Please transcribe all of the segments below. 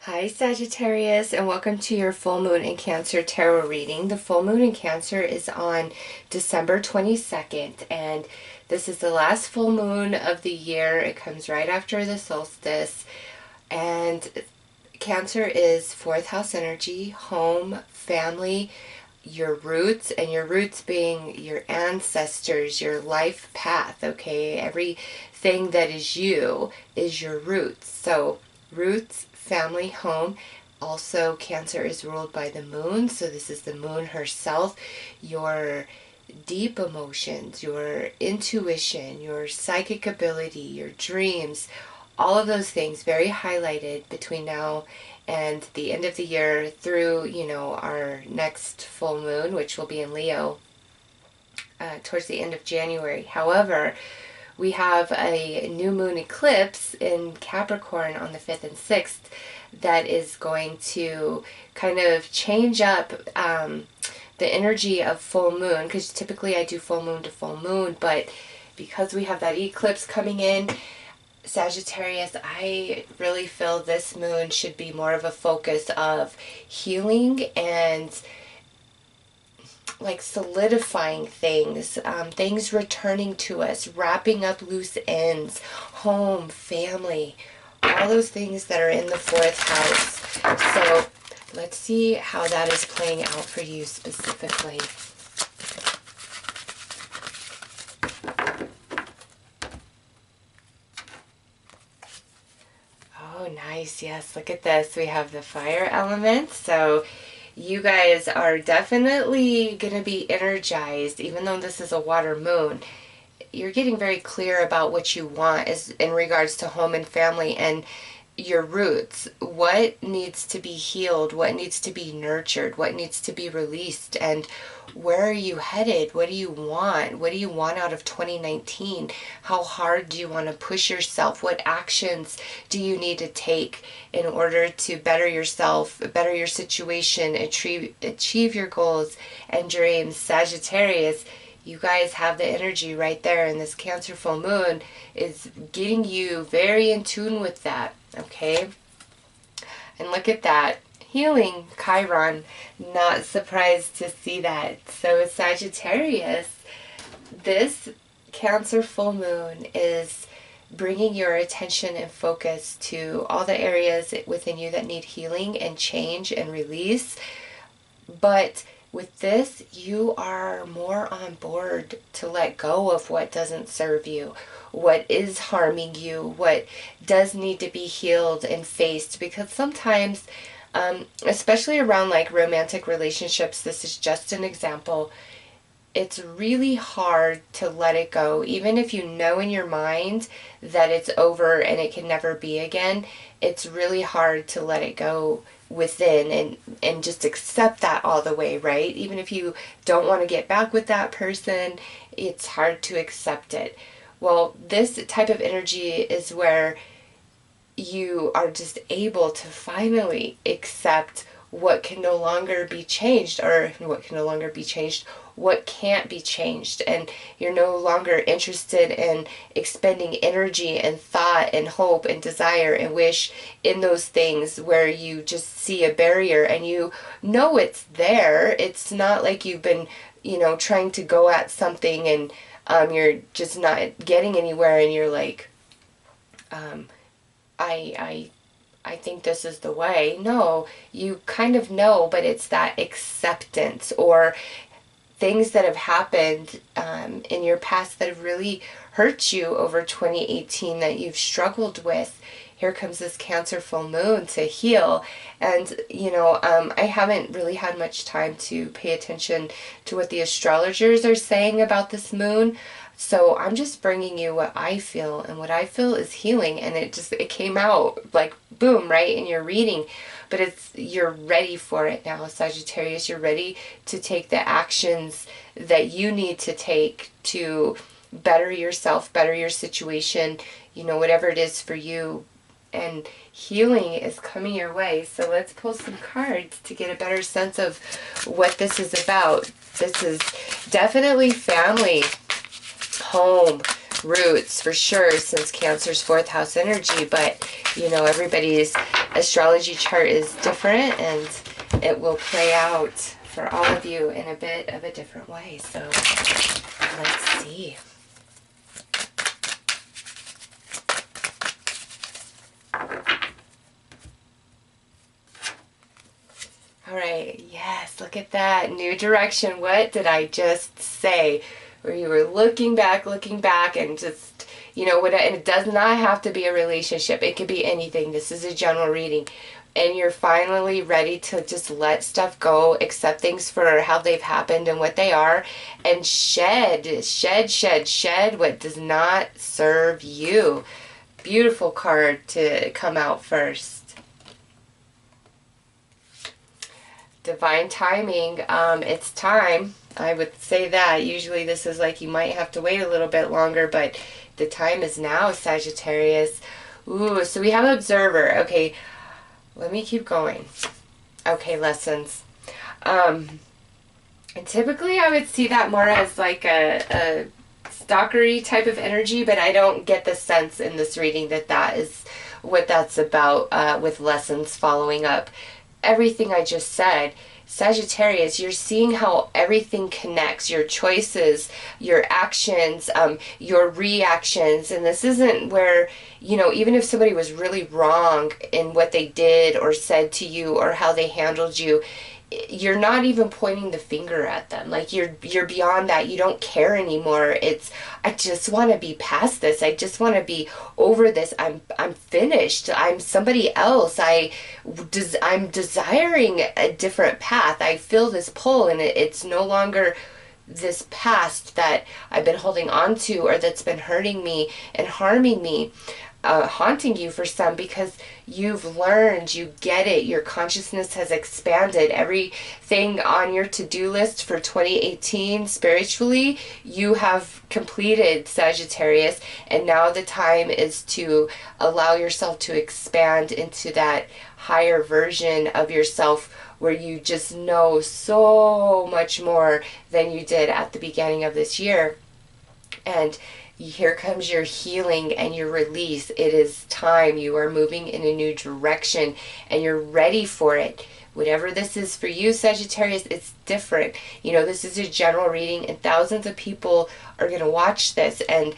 Hi Sagittarius, and welcome to your full moon in Cancer tarot reading. The full moon in Cancer is on December 22nd, and this is the last full moon of the year. It comes right after the solstice, and Cancer is fourth house energy, home, family, your roots, and your roots being your ancestors, your life path, okay? Everything that is you is your roots. So roots, family, home. Also, Cancer is ruled by the moon, so this is the moon herself. Your deep emotions, your intuition, your psychic ability, your dreams, all of those things very highlighted between now and the end of the year through, our next full moon, which will be in Leo towards the end of January. However, we have a new moon eclipse in Capricorn on the 5th and 6th that is going to kind of change up the energy of full moon, because typically I do full moon to full moon, but because we have that eclipse coming in, Sagittarius, I really feel this moon should be more of a focus of healing and like solidifying things, things returning to us, wrapping up loose ends, home, family, all those things that are in the fourth house. So let's see how that is playing out for you specifically. Oh, nice. Yes, look at this. We have the fire element. So you guys are definitely going to be energized, even though this is a water moon. You're getting very clear about what you want as in regards to home and family and your roots. What needs to be healed? What needs to be nurtured? What needs to be released? And where are you headed? What do you want? What do you want out of 2019? How hard do you want to push yourself? What actions do you need to take in order to better yourself, better your situation, achieve your goals and dreams? Sagittarius, you guys have the energy right there, and this Cancer full moon is getting you very in tune with that, okay? And look at that. Healing Chiron. Not surprised to see that. So Sagittarius, this Cancer full moon is bringing your attention and focus to all the areas within you that need healing and change and release. But with this, you are more on board to let go of what doesn't serve you, what is harming you, what does need to be healed and faced. Because sometimes, especially around like romantic relationships, this is just an example, it's really hard to let it go. Even if you know in your mind that it's over and it can never be again, it's really hard to let it go within and just accept that all the way, right? Even if you don't want to get back with that person, it's hard to accept it. Well, this type of energy is where you are just able to finally accept what can no longer be changed, or what can no longer be changed, what can't be changed, and you're no longer interested in expending energy and thought and hope and desire and wish in those things where you just see a barrier and you know it's there. It's not like you've been, trying to go at something and you're just not getting anywhere, and you're like, I think this is the way. No, you kind of know, but it's that acceptance, or things that have happened in your past that have really hurt you over 2018 that you've struggled with. Here comes this Cancer full moon to heal. And, I haven't really had much time to pay attention to what the astrologers are saying about this moon. So I'm just bringing you what I feel, and what I feel is healing, and it came out like boom, right in your reading. But you're ready for it now, Sagittarius. You're ready to take the actions that you need to take to better yourself, better your situation, whatever it is for you. And healing is coming your way. So let's pull some cards to get a better sense of what this is about. This is definitely family, home, roots for sure, since Cancer's 4th house energy. But, you know, everybody's astrology chart is different, and it will play out for all of you in a bit of a different way. So let's see. All right, yes, look at that. New direction. What did I just say? Where you were looking back, and just, you know, and it does not have to be a relationship. It could be anything. This is a general reading. And you're finally ready to just let stuff go, accept things for how they've happened and what they are, and shed what does not serve you. Beautiful card to come out first. Divine timing. It's time. I would say that. Usually this is like you might have to wait a little bit longer, but the time is now, Sagittarius. Ooh, so we have Observer. Okay, let me keep going. Okay, lessons. And typically I would see that more as like a stalkery type of energy, but I don't get the sense in this reading that that is what that's about, with lessons following up everything I just said. Sagittarius, you're seeing how everything connects, your choices, your actions, your reactions. And this isn't where, you know, even if somebody was really wrong in what they did or said to you or how they handled you, you're not even pointing the finger at them. Like you're beyond that. You don't care anymore. It's, I just want to be past this. I just want to be over this. I'm finished. I'm somebody else. I'm desiring a different path. I feel this pull, and it's no longer this past that I've been holding on to, or that's been hurting me and harming me. Haunting you for some, because you've learned, you get it, your consciousness has expanded. Everything on your to-do list for 2018 spiritually, you have completed, Sagittarius, and now the time is to allow yourself to expand into that higher version of yourself where you just know so much more than you did at the beginning of this year. And here comes your healing and your release. It is time. You are moving in a new direction and you're ready for it. Whatever this is for you, Sagittarius, it's different. You know, this is a general reading and thousands of people are going to watch this, and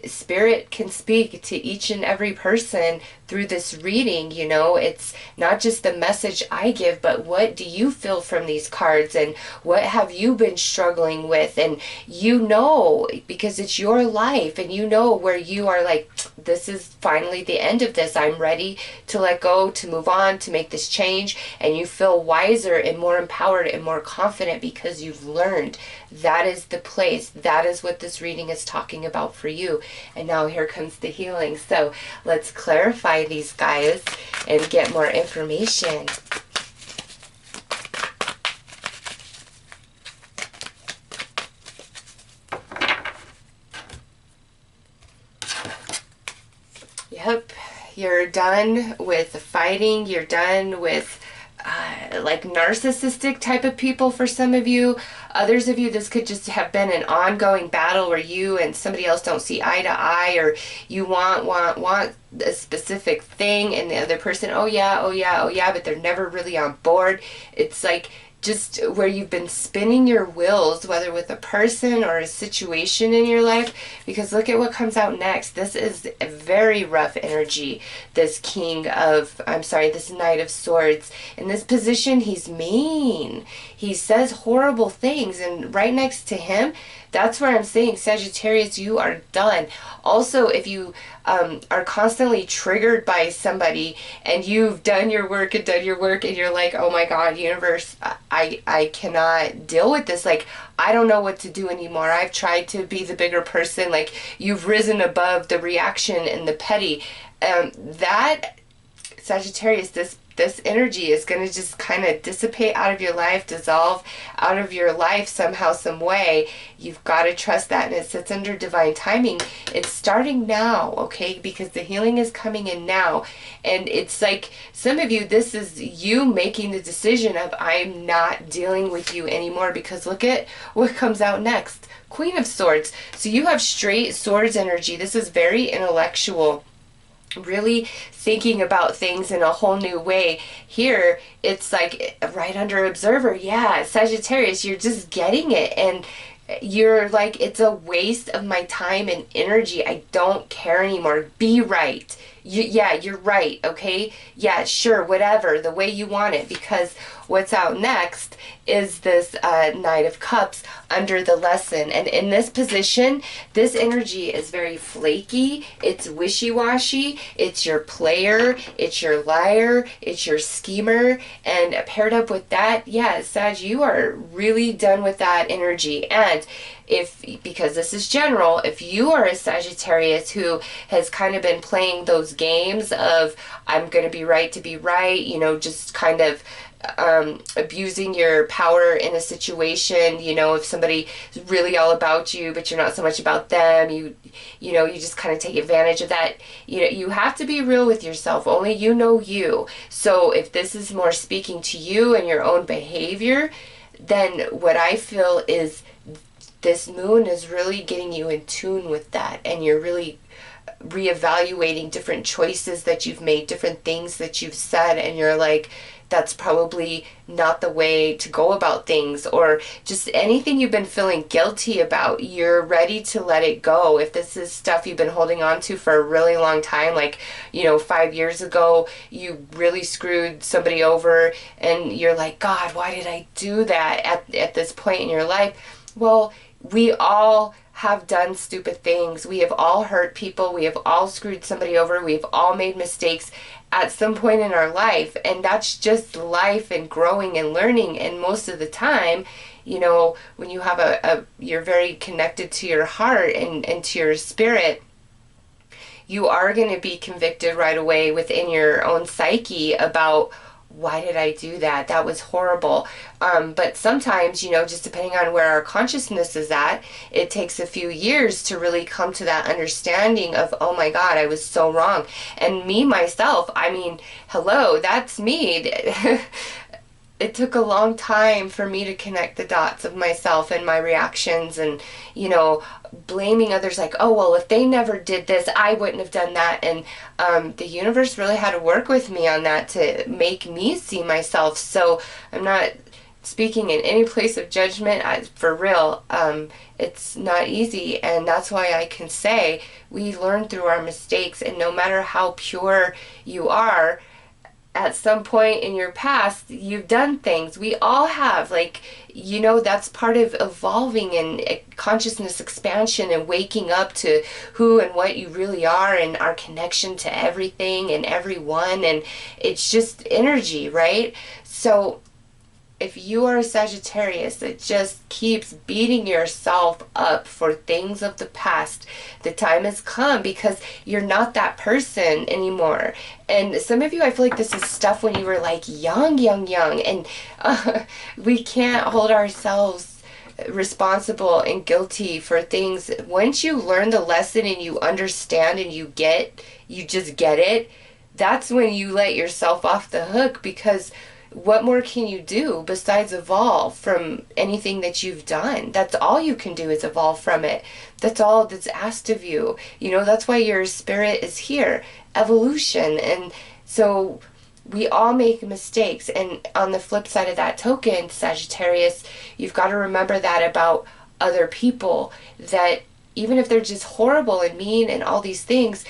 Spirit can speak to each and every person through this reading. You know, it's not just the message I give, but what do you feel from these cards, and what have you been struggling with? And you know, because it's your life, and you know where you are like, this is finally the end of this. I'm ready to let go, to move on, to make this change. And you feel wiser and more empowered and more confident because you've learned. That is the place. That is what this reading is talking about for you. And now here comes the healing. So let's clarify these guys and get more information. Yep, you're done with the fighting. You're done with like narcissistic type of people for some of you. Others of you, this could just have been an ongoing battle where you and somebody else don't see eye to eye, or you want a specific thing and the other person, oh yeah, but they're never really on board. It's like just where you've been spinning your wheels, whether with a person or a situation in your life, because look at what comes out next. This is a very rough energy. This this Knight of Swords. In this position, he's mean. He says horrible things, and right next to him, that's where I'm saying, Sagittarius, you are done. Also, if you are constantly triggered by somebody and you've done your work and you're like, oh my God, universe, I cannot deal with this. Like, I don't know what to do anymore. I've tried to be the bigger person. Like, you've risen above the reaction and the petty. That Sagittarius, this energy is going to just kind of dissipate out of your life, dissolve out of your life somehow, some way. You've got to trust that, and it sits under divine timing. It's starting now, okay? Because the healing is coming in now. And it's like, some of you, this is you making the decision of, I'm not dealing with you anymore, because look at what comes out next. Queen of Swords. So you have straight swords energy. This is very intellectual, really thinking about things in a whole new way. Here, it's like right under observer. Yeah, Sagittarius, you're just getting it. And you're like, it's a waste of my time and energy. I don't care anymore. Be right. Yeah, you're right, okay? Yeah, sure, whatever, the way you want it. Because what's out next is this Knight of Cups under the lesson. And in this position, this energy is very flaky. It's wishy-washy. It's your player. It's your liar. It's your schemer. And paired up with that, yeah, Sag, you are really done with that energy. And because this is general, if you are a Sagittarius who has kind of been playing those games of, I'm going to be right to be right, you know, just kind of abusing your power in a situation, you know, if somebody is really all about you, but you're not so much about them, you know, you just kind of take advantage of that. You know, you have to be real with yourself. Only you know you. So if this is more speaking to you and your own behavior, then what I feel is this moon is really getting you in tune with that, and you're really reevaluating different choices that you've made, different things that you've said, and you're like, that's probably not the way to go about things, or just anything you've been feeling guilty about, you're ready to let it go. If this is stuff you've been holding on to for a really long time, like, you know, 5 years ago, you really screwed somebody over, and you're like, God, why did I do that at this point in your life? Well, we all have done stupid things. We have all hurt people. We have all screwed somebody over. We've all made mistakes at some point in our life. And that's just life and growing and learning. And most of the time, you know, when you have you're very connected to your heart and to your spirit, you are going to be convicted right away within your own psyche about, why did I do that? That was horrible. But sometimes, you know, just depending on where our consciousness is at, it takes a few years to really come to that understanding of, oh my God, I was so wrong. And me, myself, I mean, hello, that's me. It took a long time for me to connect the dots of myself and my reactions, and, you know, blaming others like, oh, well, if they never did this, I wouldn't have done that. And the universe really had to work with me on that to make me see myself. So I'm not speaking in any place of judgment. For real, it's not easy. And that's why I can say we learn through our mistakes. And no matter how pure you are, at some point in your past, you've done things. We all have, like, you know, that's part of evolving and consciousness expansion and waking up to who and what you really are and our connection to everything and everyone. And it's just energy, right? So if you are a Sagittarius that just keeps beating yourself up for things of the past, the time has come, because you're not that person anymore. And some of you, I feel like this is stuff when you were like young, and we can't hold ourselves responsible and guilty for things. Once you learn the lesson and you understand and you just get it, that's when you let yourself off the hook, because what more can you do besides evolve from anything that you've done? That's all you can do, is evolve from it. That's all that's asked of you. You know, that's why your spirit is here. Evolution. And so we all make mistakes. And on the flip side of that token, Sagittarius, you've got to remember that about other people, that even if they're just horrible and mean and all these things,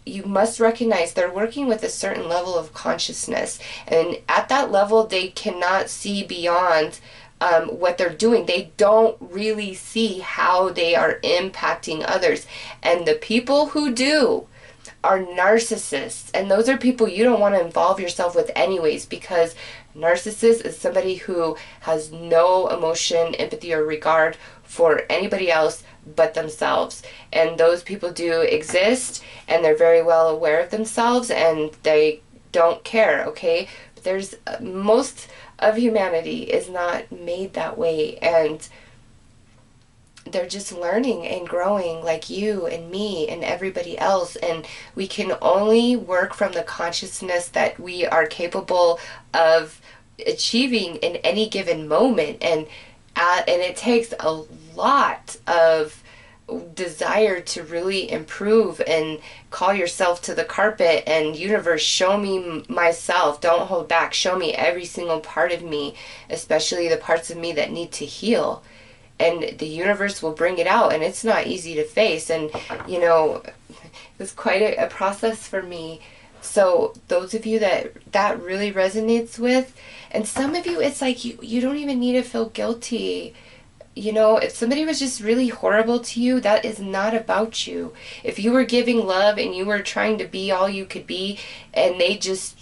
you must recognize they're working with a certain level of consciousness. And at that level, they cannot see beyond what they're doing. They don't really see how they are impacting others. And the people who do are narcissists. And those are people you don't want to involve yourself with anyways, because narcissist is somebody who has no emotion, empathy, or regard for anybody else but themselves. And those people do exist, and they're very well aware of themselves, and they don't care, okay? But there's most of humanity is not made that way, and they're just learning and growing like you and me and everybody else, and we can only work from the consciousness that we are capable of achieving in any given moment, and it takes a lot of desire to really improve and call yourself to the carpet and universe, show me myself, don't hold back, show me every single part of me, especially the parts of me that need to heal, and the universe will bring it out. And it's not easy to face, and you know, it was quite a process for me. So those of you that really resonates with, and some of you, it's like you don't even need to feel guilty. You know, if somebody was just really horrible to you, that is not about you. If you were giving love and you were trying to be all you could be, and they just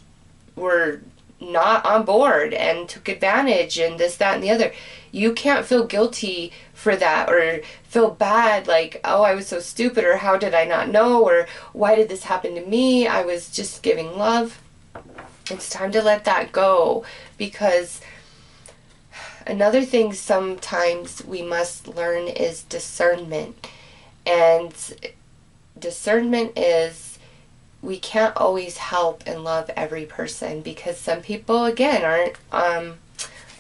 were not on board and took advantage and this, that, and the other, you can't feel guilty for that, or feel bad like, oh, I was so stupid, or how did I not know, or why did this happen to me? I was just giving love. It's time to let that go, because another thing sometimes we must learn is discernment. And discernment is, we can't always help and love every person, because some people, again, aren't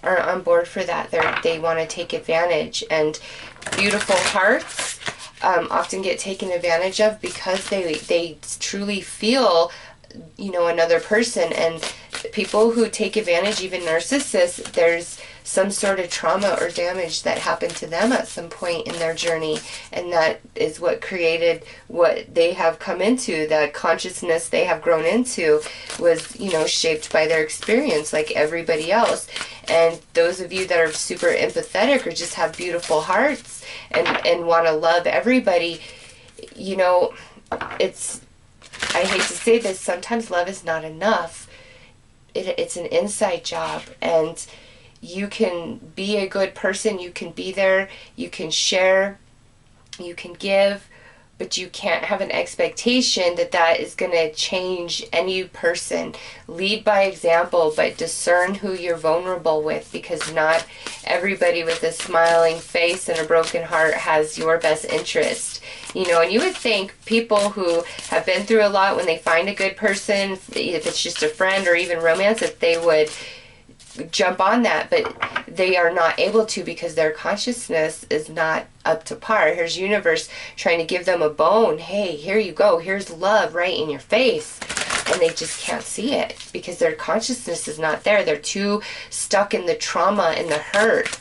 on board for that. They want to take advantage, and beautiful hearts often get taken advantage of because they truly feel, you know, another person. And people who take advantage, even narcissists, there's some sort of trauma or damage that happened to them at some point in their journey, and that is what created what they have come into. The consciousness they have grown into was, you know, shaped by their experience like everybody else. And those of you that are super empathetic or just have beautiful hearts and want to love everybody, you know, it's, I hate to say this, sometimes love is not enough. It's an inside job, and you can be a good person, you can be there, you can share, you can give, but you can't have an expectation that is going to change any person. Lead by example, but discern who you're vulnerable with, because not everybody with a smiling face and a broken heart has your best interest. You know, and you would think people who have been through a lot, when they find a good person, if it's just a friend or even romance, that they would jump on that, but they are not able to, because their consciousness is not up to par. Here's universe trying to give them a bone. Hey, here you go. Here's love right in your face. And they just can't see it because their consciousness is not there. They're too stuck in the trauma and the hurt.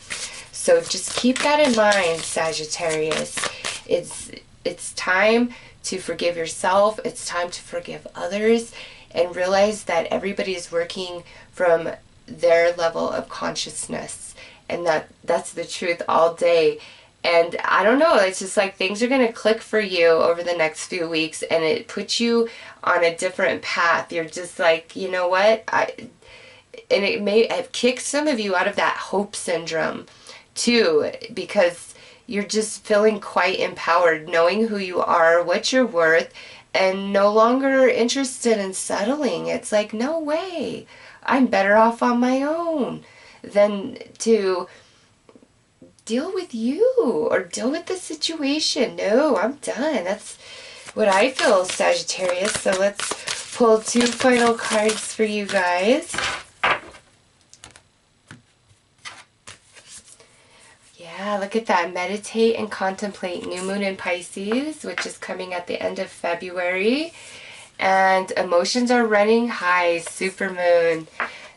So just keep that in mind, Sagittarius. It's time to forgive yourself. It's time to forgive others, and realize that everybody is working from their level of consciousness, and that's the truth all day. And I don't know, it's just like things are going to click for you over the next few weeks, and it puts you on a different path. You're just like, you know what, and it may have kicked some of you out of that hope syndrome too, because you're just feeling quite empowered, knowing who you are, what you're worth, and no longer interested in settling. It's like, no way, I'm better off on my own than to deal with you or deal with the situation. No, I'm done. That's what I feel, Sagittarius. So let's pull 2 final cards for you guys. Yeah, look at that. Meditate and contemplate. New moon in Pisces, which is coming at the end of February. And emotions are running high, supermoon,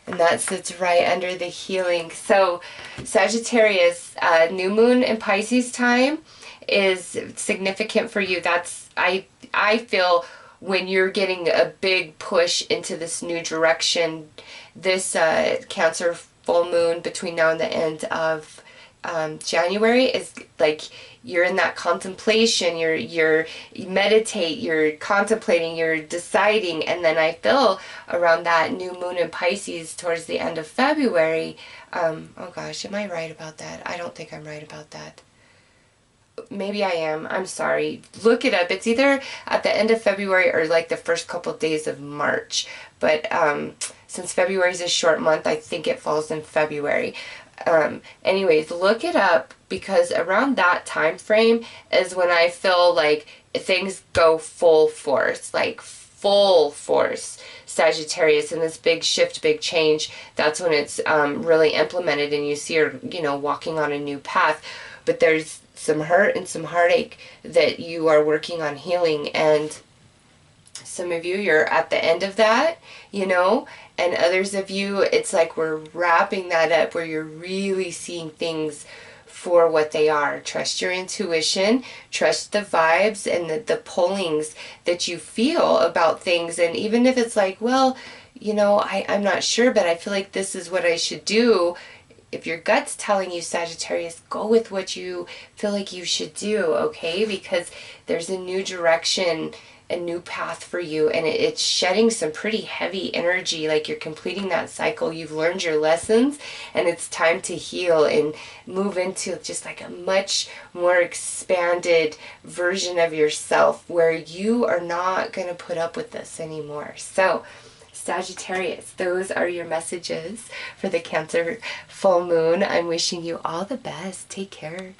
and that sits right under the healing. So Sagittarius, new moon in Pisces time is significant for you. That's, I feel, when you're getting a big push into this new direction. This Cancer full moon between now and the end of January is like, you're in that contemplation, you meditate, you're contemplating, you're deciding. And then I feel around that new moon in Pisces towards the end of February, oh gosh, am I right about that? I don't think I'm right about that. maybe I am. I'm sorry. Look it up. It's either at the end of February or like the first couple of days of March. But since February is a short month, I think it falls in February. Anyways, look it up, because around that time frame is when I feel like things go full force, like full force. Sagittarius, and this big shift, big change, that's when it's really implemented and you see her, you know, walking on a new path. But there's some hurt and some heartache that you are working on healing, and some of you, you're at the end of that, you know, and others of you, it's like we're wrapping that up, where you're really seeing things for what they are. Trust your intuition, trust the vibes and the pullings that you feel about things. And even if it's like, well, you know, I'm not sure, but I feel like this is what I should do. If your gut's telling you, Sagittarius, go with what you feel like you should do, okay? Because there's a new direction, a new path for you, and it's shedding some pretty heavy energy, like you're completing that cycle. You've learned your lessons, and it's time to heal and move into just like a much more expanded version of yourself, where you are not going to put up with this anymore. So Sagittarius, those are your messages for the Cancer full moon. I'm wishing you all the best. Take care.